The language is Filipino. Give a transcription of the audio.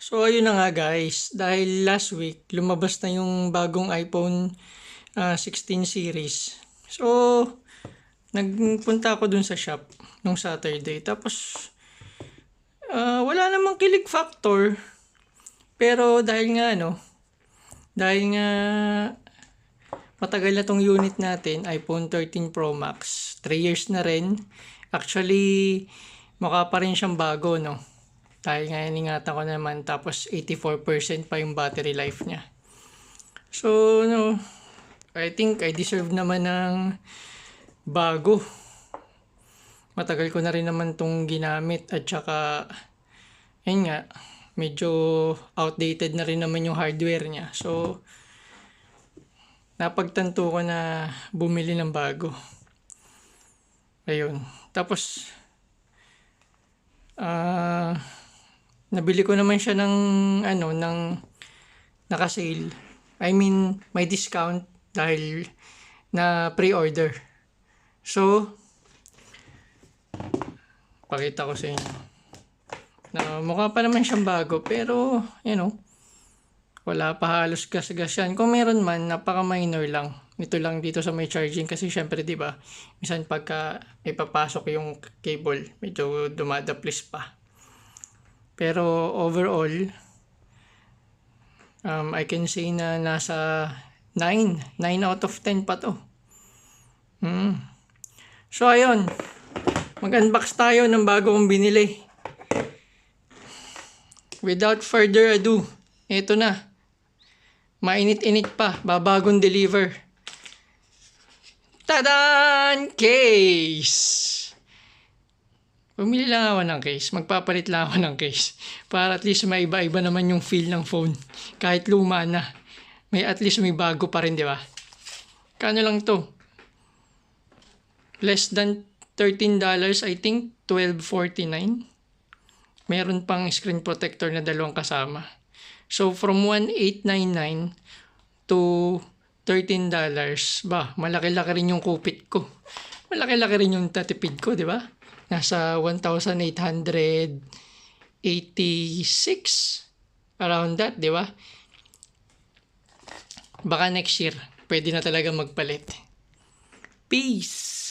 So ayun na nga guys, dahil last week lumabas na yung bagong iPhone 16 series. So nagpunta ako dun sa shop nung Saturday. Tapos wala namang kilig factor. Pero dahil nga matagal na tong unit natin, iPhone 13 Pro Max. 3 years na rin. Actually, mukha pa rin siyang bago, no? Dahil nga iningatan ko naman, tapos 84% pa yung battery life niya. So, no, I think I deserve naman ng bago. Matagal ko na rin naman tong ginamit at saka, yun nga, medyo outdated na rin naman yung hardware niya. So, napagtanto ko na bumili ng bago. Ayun. Tapos, nabili ko naman siya ng naka-sale. I mean, may discount dahil na pre-order. So, pakita ko sa inyo. Na mukha pa naman siyang bago, pero, wala pa halos gas-gas yan. Kung meron man, napaka-minor lang. Ito lang dito sa may charging kasi syempre, di ba, minsan pagka ipapasok yung cable, medyo dumadaplis pa. Pero overall, I can say na nasa 9 out of 10 pa to. So ayun, mag-unbox tayo ng bago kong binili. Without further ado, eto na. Mainit-init pa, babagong deliver. Tadan! Case! Bumili lang ako ng case. Magpapalit lang ako ng case. Para at least may iba-iba naman yung feel ng phone. Kahit luma na. At least may bago pa rin, di ba? Kano lang to? Less than $13, I think. $12.49. Meron pang screen protector na dalawang kasama. So, from $1,899 to $13, malaki-laki rin yung kupit ko. Malaki-laki rin yung tatipid ko, di ba? Nasa 1,886. Around that, di ba? Baka next year, pwede na talaga magpalit. Peace!